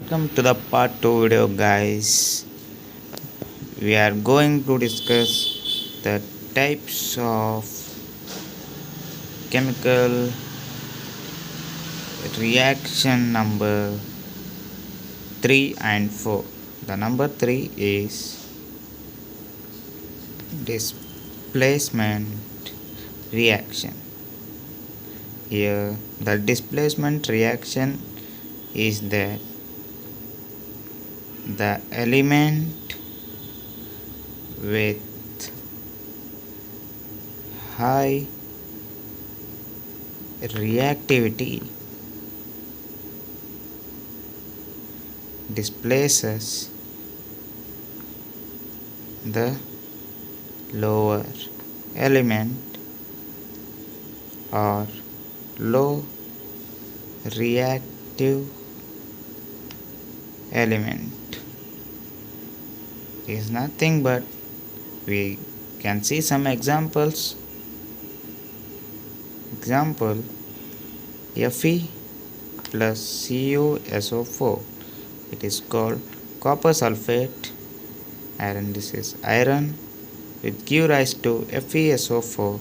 Welcome to the part 2 video, guys. We are going to discuss the types of chemical reaction number 3 and 4. The number 3 is displacement reaction. Here, the displacement reaction is that the element with high reactivity displaces the lower element or low reactive element. Is nothing but we can see some examples. Example, Fe plus CuSO4. It is called copper sulfate, and this is iron, which give rise to FeSO4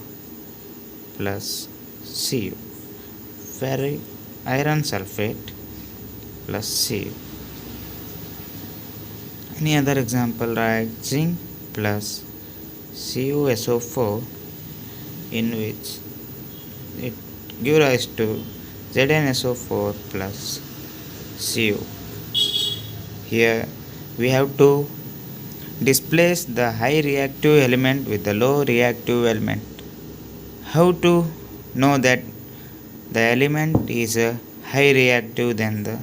plus Cu. Ferric iron sulfate plus Cu. Any other example like zinc plus CuSO4, in which it gives rise to ZnSO4 plus Cu. Here we have to displace the high reactive element with the low reactive element. How to know that the element is a high reactive than the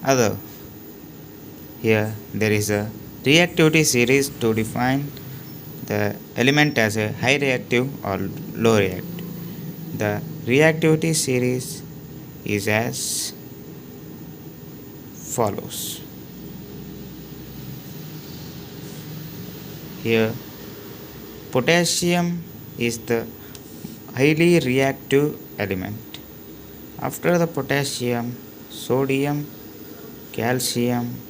other? Here there is a reactivity series to define the element as a high reactive or low reactive. The reactivity series is as follows. Here potassium is the highly reactive element. After the potassium, sodium, calcium,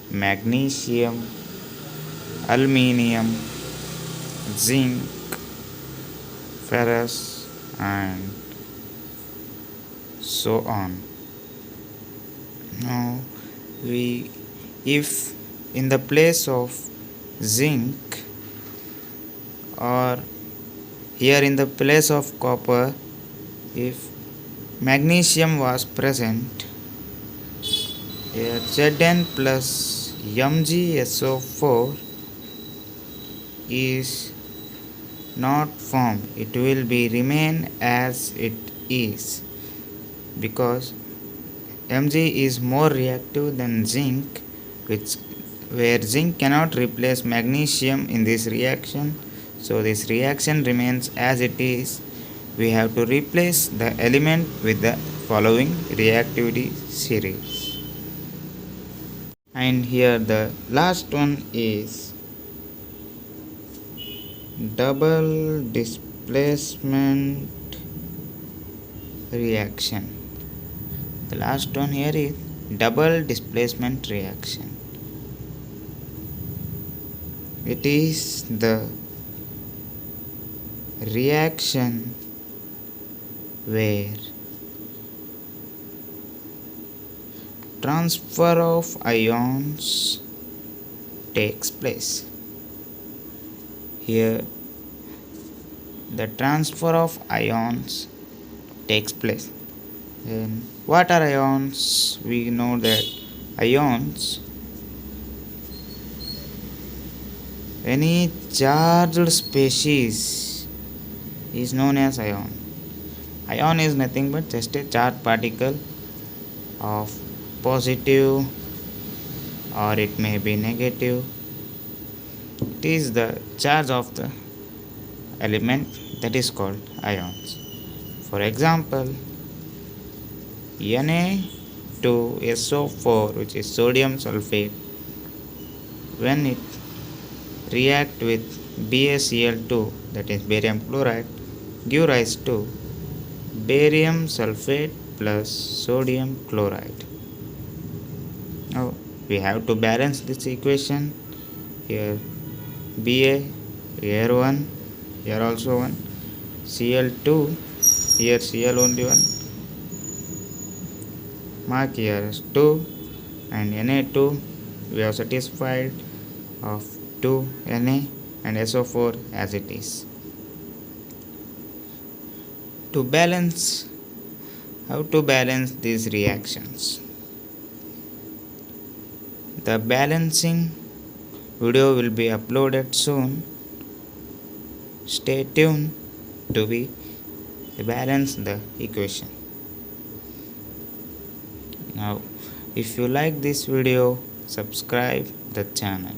magnesium, aluminium, zinc, ferrous, and so on. Now if in the place of zinc, or here in the place of copper, if magnesium was present, here Zn plus MgSO4 is not formed. It will be remain as it is, because Mg is more reactive than zinc, where zinc cannot replace magnesium in this reaction, so this reaction remains as it is. We have to replace the element with the following reactivity series. And here the last one is double displacement reaction. The last one here is double displacement reaction. It is the reaction where transfer of ions takes place. Here the transfer of ions takes place. And what are ions? We know that ions, any charged species is known as ion. Ion is nothing but just a charged particle of positive, or it may be negative. It is the charge of the element that is called ions. For example, Na2SO4, which is sodium sulfate, when it react with BaCl2, that is barium chloride, give rise to barium sulfate plus sodium chloride. Now we have to balance this equation. Here Ba, here 1, here also 1, Cl2, here Cl only 1, mark here as 2, and Na2 we have satisfied of 2 Na and SO4 as it is. To balance, how to balance these reactions? The balancing video will be uploaded soon. Stay tuned to be balance the equation. Now if you like this video, subscribe the channel.